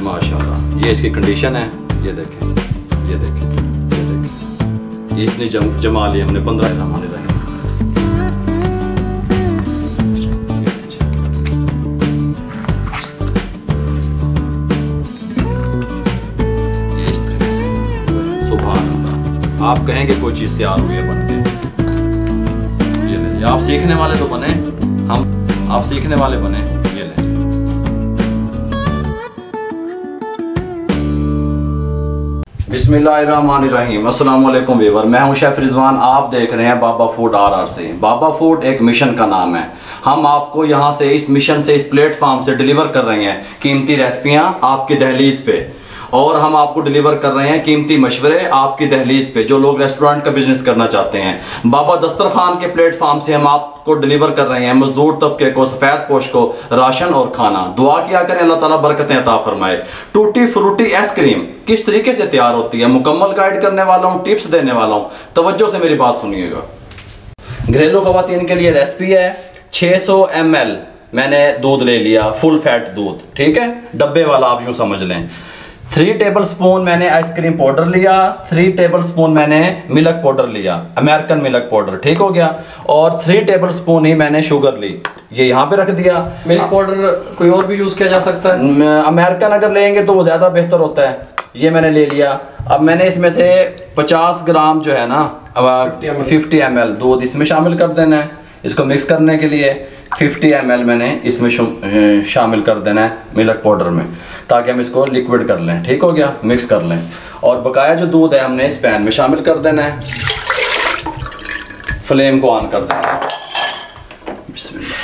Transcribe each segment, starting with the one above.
माशाल्लाह। ये इसकी कंडीशन है, ये देखें, ये देखें, ये देखें, ये इतनी जमा ली हमने 15 ग्राम आने लगे। ये इस तरीके से सुभान अल्लाह। आप कहेंगे कोई चीज़ तैयार हुई है बन के। ये आप सीखने वाले तो बने, आप सीखने वाले बने। ये ले बिस्मिल्लाहिर्रहमानिर्रहीम। अस्सलाम वालेकुम व्यूअर, मैं हूं शेफ रिजवान। आप देख रहे हैं बाबा फूड RR से। बाबा फूड एक मिशन का नाम है। हम आपको यहां से इस मिशन से, इस प्लेटफॉर्म से डिलीवर कर रहे हैं कीमती रेसिपियां आपकी दहलीज पे, और हम आपको डिलीवर कर रहे हैं कीमती मशवरे आपकी दहलीज पे, जो लोग रेस्टोरेंट का बिजनेस करना चाहते हैं। बाबा दस्तरखान के प्लेटफॉर्म से हम आपको डिलीवर कर रहे हैं मजदूर तबके को, सफ़ेद पोश को राशन और खाना। दुआ किया करें अल्लाह ताला बरकतें अता फरमाए। टूटी फ्रूटी आइसक्रीम किस तरीके से तैयार होती है, मुकम्मल गाइड करने वाला हूँ, टिप्स देने वाला हूँ। तवज्जो से मेरी बात सुनिएगा। घरेलू खवातीन के लिए रेसिपी है। 600 ml मैंने दूध ले लिया, फुल फैट दूध, ठीक है, डब्बे वाला आप यूँ समझ लें। 3 टेबलस्पून मैंने आइसक्रीम पाउडर लिया, 3 टेबलस्पून मैंने मिल्क पाउडर लिया, अमेरिकन मिल्क पाउडर, ठीक हो गया। और 3 टेबलस्पून ही मैंने शुगर ली, ये यहाँ पे रख दिया। मिल्क पाउडर कोई और भी यूज किया जा सकता है? अमेरिकन अगर लेंगे तो वो ज़्यादा बेहतर होता है। ये मैंने ले लिया। अब मैंने इसमें से 50 ग्राम जो है ना, 50 ml दूध इसमें शामिल कर देना है। इसको मिक्स करने के लिए 50 ml मैंने इसमें शामिल कर देना है मिल्क पाउडर में, ताकि हम इसको लिक्विड कर लें, ठीक हो गया, मिक्स कर लें। और बकाया जो दूध है हमने इस पैन में शामिल कर देना है। फ्लेम को ऑन कर देना है। बिस्मिल्लाह।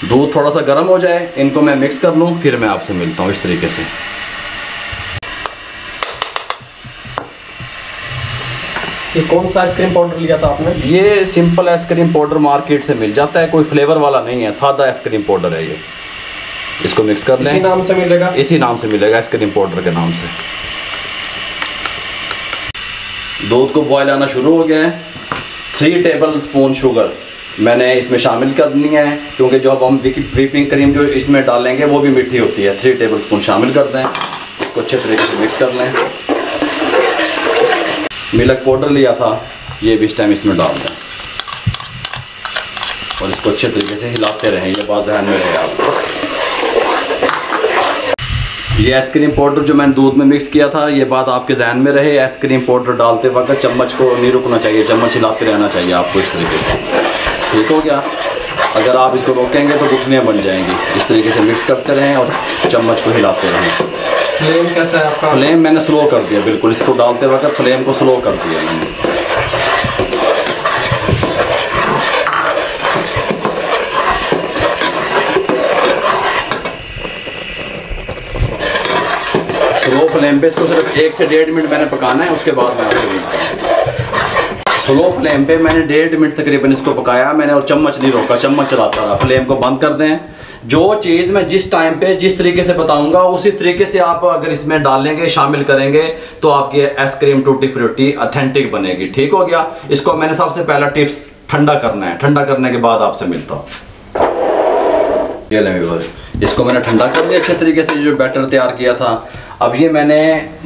दूध थोड़ा सा गर्म हो जाए, इनको मैं मिक्स कर लूँ, फिर मैं आपसे मिलता हूँ इस तरीके से। ये कौन सा आइसक्रीम पाउडर लिया था आपने? ये सिंपल आइसक्रीम पाउडर मार्केट से मिल जाता है, कोई फ्लेवर वाला नहीं है, सादा आइसक्रीम पाउडर है ये। इसको मिक्स कर लें। इसी नाम से मिलेगा? इसी नाम से मिलेगा, आइसक्रीम पाउडर के नाम से। दूध को बॉयल आना शुरू हो गया है। 3 टेबलस्पून शुगर मैंने इसमें शामिल करनी है, क्योंकि जो अब हम व्हिपिंग क्रीम जो इसमें डालेंगे वो भी मीठी होती है। 3 टेबलस्पून शामिल कर दें। इसको अच्छे तरीके से मिक्स कर लें। मिल्क पाउडर लिया था, ये भी इस टाइम इसमें डाल दें और इसको अच्छे तरीके से हिलाते रहें। ये बात ध्यान में रहे आप। ये आइसक्रीम पाउडर जो मैंने दूध में मिक्स किया था, ये बात आपके जहन में रहे। आइसक्रीम पाउडर डालते वक्त चम्मच को नहीं रुकना चाहिए, चम्मच हिलाते रहना चाहिए आपको इस तरीके से, ठीक हो गया। अगर आप इसको रोकेंगे तो गुठलियाँ बन जाएंगी। इस तरीके से मिक्स करते रहें और चम्मच को हिलाते रहें। फ्लेम कैसा है आपका? फ्लेम मैंने स्लो कर दिया, बिल्कुल इसको डालते वक्त फ्लेम को स्लो कर दिया मैंने। स्लो फ्लेम पे इसको सिर्फ 1 से 1.5 मिनट मैंने पकाना है, उसके बाद मैं आपको स्लो फ्लेम पे मैंने 1.5 मिनट तकरीबन इसको पकाया मैंने, और चम्मच नहीं रोका, चम्मच चलाता रहा। फ्लेम को बंद कर दें। जो चीज़ मैं जिस टाइम पे जिस तरीके से बताऊंगा उसी तरीके से आप अगर इसमें डालेंगे, शामिल करेंगे, तो आपकी आइसक्रीम टूटी फ्रूटी ऑथेंटिक बनेगी, ठीक हो गया। इसको मैंने सबसे पहला टिप्स ठंडा करना है। ठंडा करने के बाद आपसे मिलता हूँ। ये लें व्यूअर, इसको मैंने ठंडा कर लिया अच्छे तरीके से, जो बैटर तैयार किया था। अब ये मैंने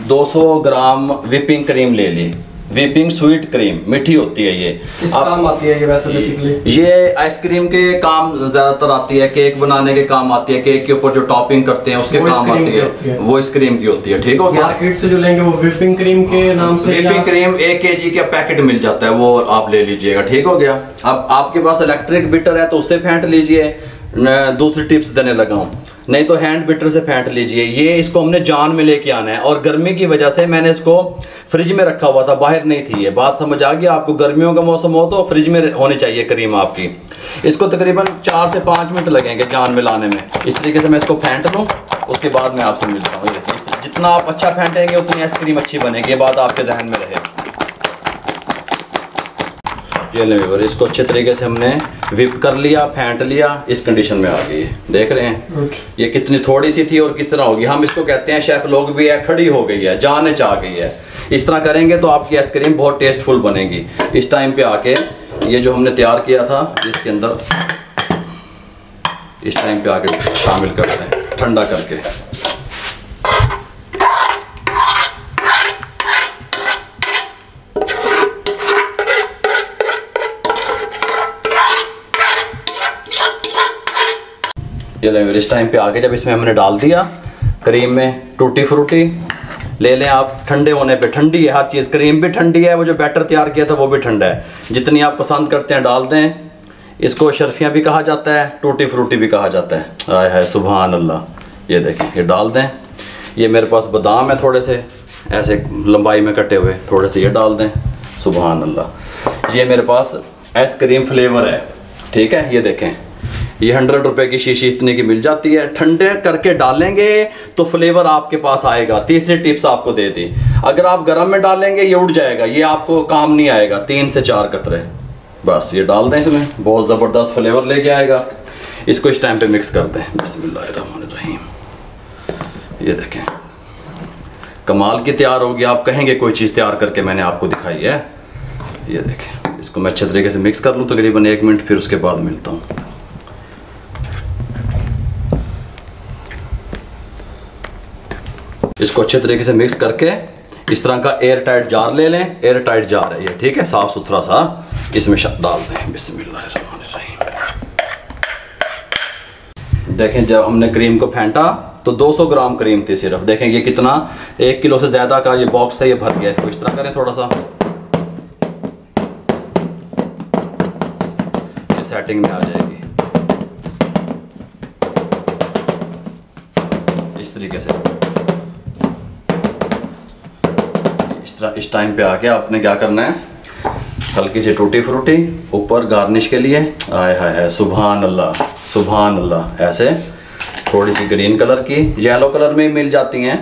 200 ग्राम व्हिपिंग क्रीम ले ली। व्हिपिंग स्वीट क्रीम मीठी होती है ये। किस काम आती है ये वैसे बेसिकली? ये आइसक्रीम के काम ज़्यादातर आती है, केक बनाने के काम आती है, केक के ऊपर जो टॉपिंग करते हैं उसके काम आती है, वो इस क्रीम की होती है, ठीक हो गया। मार्केट से जो लेंगे वो व्हिपिंग क्रीम के नाम से? व्हिपिंग क्रीम 1 kg का पैकेट मिल जाता है, वो आप ले लीजिएगा, ठीक हो गया। अब आपके पास इलेक्ट्रिक बीटर है तो उससे फेंट लीजिए। दूसरी टिप्स देने लगा हूँ, नहीं तो हैंड बीटर से फेंट लीजिए। ये इसको हमने जान में लेके आना है, और गर्मी की वजह से मैंने इसको फ्रिज में रखा हुआ था, बाहर नहीं थी। ये बात समझ आ गई आपको? गर्मियों का मौसम हो तो फ्रिज में होनी चाहिए क्रीम आपकी। इसको तकरीबन 4 से 5 मिनट लगेंगे जान में लाने में। इस तरीके से मैं इसको फेंट लूँ, उसके बाद मैं आपसे मिलता हूँ। जितना आप अच्छा फेंटेंगे उतनी आइसक्रीम अच्छी बनेगी, ये बात आपके जहन में रहे। ये ले व्यूअर, इसको अच्छे तरीके से हमने व्हिप कर लिया, फेंट लिया, इस कंडीशन में आ गई है। देख रहे हैं ये कितनी थोड़ी सी थी और किस तरह होगी। हम इसको कहते हैं, शेफ लोग भी है, खड़ी हो गई है, जाने चाह गई है। इस तरह करेंगे तो आपकी आइसक्रीम बहुत टेस्टफुल बनेगी। इस टाइम पे आके ये जो हमने तैयार किया था इसके अंदर इस टाइम पे आके शामिल करते हैं ठंडा करके। ये लें इस टाइम पे आगे जब इसमें हमने डाल दिया क्रीम में टूटी फ्रूटी ले लें आप। ठंडे होने पे ठंडी है हर चीज़, क्रीम भी ठंडी है, वो जो बैटर तैयार किया था वो भी ठंडा है। जितनी आप पसंद करते हैं डाल दें। इसको शर्फियाँ भी कहा जाता है, टूटी फ्रूटी भी कहा जाता है। आय हाय सुभान अल्लाह। ये देखें ये डाल दें। ये मेरे पास बादाम है थोड़े से ऐसे लंबाई में कटे हुए, थोड़े से ये डाल दें। सुभान अल्लाह। ये मेरे पास आइसक्रीम फ्लेवर है, ठीक है। ये देखें ये 100 रुपए की शीशी इतने की मिल जाती है। ठंडे करके डालेंगे तो फ्लेवर आपके पास आएगा। तीसरी टिप्स आपको दे दी, अगर आप गर्म में डालेंगे ये उड़ जाएगा, ये आपको काम नहीं आएगा। 3 से 4 कतरे बस ये डाल दें इसमें, बहुत ज़बरदस्त फ्लेवर लेके आएगा। इसको इस टाइम पे मिक्स कर दें। बिस्मिल्लाहिर्रहमानिर्रहीम। ये देखें कमाल की तैयार होगी। आप कहेंगे कोई चीज़ तैयार करके मैंने आपको दिखाई है। ये देखें इसको मैं अच्छे तरीके से मिक्स कर लूँ तकरीबन 1 मिनट, फिर उसके बाद मिलता हूँ। इसको अच्छे तरीके से मिक्स करके इस तरह का एयर टाइट जार ले लें। एयर टाइट जार है ये, ठीक है, साफ सुथरा सा। इसमें डाल दें। बिस्मिल्लाहिर्रहमानिर्रहीम। देखें जब हमने क्रीम को फेंटा तो 200 ग्राम क्रीम थी सिर्फ। देखें ये कितना 1 किलो से ज़्यादा का ये बॉक्स था, ये भर गया। इसको इस तरह करें थोड़ा सा, ये सेटिंग में आ जाएगी इस तरीके से। इस टाइम पे आके आपने क्या करना है, हल्की सी टूटी फ्रूटी ऊपर गार्निश के लिए। आय हाय हाय सुभान अल्लाह सुभान अल्लाह। ऐसे थोड़ी सी ग्रीन कलर की, येलो कलर में मिल जाती हैं,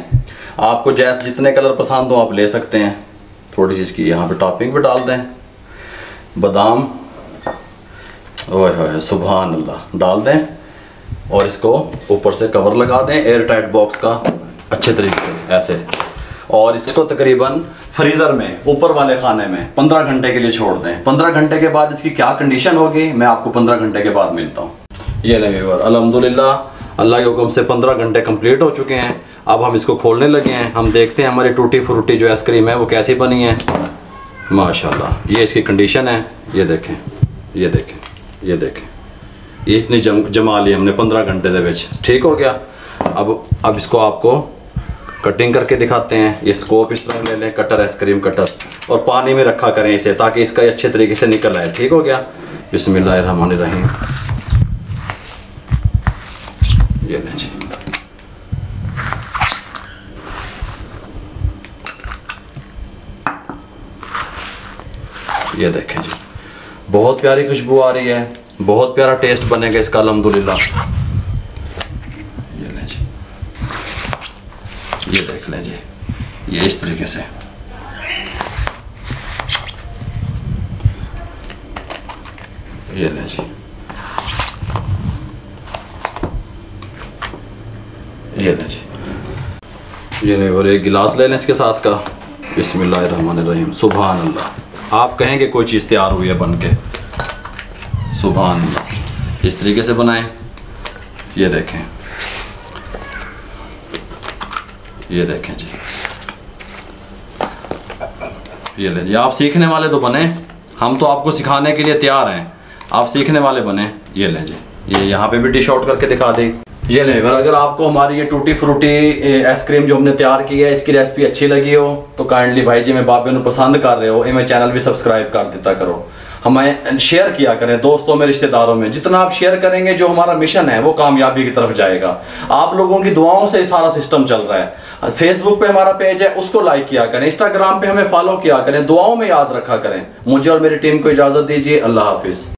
आपको जैसे जितने कलर पसंद हो आप ले सकते हैं। थोड़ी सी इसकी यहाँ पे टॉपिंग भी डाल दें, बादाम ओए होए सुभान अल्लाह डाल दें। और इसको ऊपर से कवर लगा दें एयर टाइट बॉक्स का अच्छे तरीके से ऐसे। और इसको तकरीबन फ्रीज़र में ऊपर वाले खाने में 15 घंटे के लिए छोड़ दें। 15 घंटे के बाद इसकी क्या कंडीशन होगी मैं आपको 15 घंटे के बाद मिलता हूँ। ये लें व्यूअर, अल्हम्दुलिल्लाह अल्लाह के हुक्म से 15 घंटे कंप्लीट हो चुके हैं। अब हम इसको खोलने लगे हैं। हम देखते हैं हमारी टूटी फ्रूटी जो आइसक्रीम है वो कैसी बनी है। माशाल्लाह ये इसकी कंडीशन है। ये देखें ये देखें ये देखें, ये इतनी जमा ली हमने 15 घंटे दे विच। ठीक हो गया। अब इसको आपको कटिंग करके दिखाते हैं। ये स्कोप इस तरह ले लें, कटर आइसक्रीम कटर, और पानी में रखा करें इसे ताकि इसका अच्छे तरीके से निकल आए। ठीक हो गया। बिस्मिल्लाहिर्रहमानिर्रहीम। ये लें जी, ये देखें जी, बहुत प्यारी खुशबू आ रही है, बहुत प्यारा टेस्ट बनेगा इसका अल्हम्दुलिल्लाह। ये लें जी, ये देख लें जी, ये इस तरीके से। ये लें जी, ये लें जी, ये लें। और एक गिलास ले लें इसके साथ का। बिस्मिल्लाहिर्रहमानिर्रहीम। सुभान अल्लाह। आप कहेंगे कोई चीज़ तैयार हुई है बन के। सुभान अल्लाह। इस तरीके से बनाएं। ये देखें, ये देखें जी, ये ले जी। आप सीखने वाले तो बने, हम तो आपको सिखाने के लिए तैयार हैं, आप सीखने वाले बने। ये लें जी, ये यहाँ पे भी डिश आउट करके दिखा दी। ये लें। अगर आपको हमारी ये टूटी फ्रूटी आइसक्रीम जो हमने तैयार की है इसकी रेसिपी अच्छी लगी हो तो काइंडली भाई जी मैं बाबे पसंद कर रहे हो इमें चैनल भी सब्सक्राइब कर देता करो। हमें शेयर किया करें दोस्तों में, रिश्तेदारों में। जितना आप शेयर करेंगे जो हमारा मिशन है वो कामयाबी की तरफ जाएगा। आप लोगों की दुआओं से सारा सिस्टम चल रहा है। फेसबुक पे हमारा पेज है, उसको लाइक किया करें। इंस्टाग्राम पे हमें फॉलो किया करें, दुआओं में याद रखा करें। मुझे और मेरी टीम को इजाज़त दीजिए। अल्लाह हाफिज़।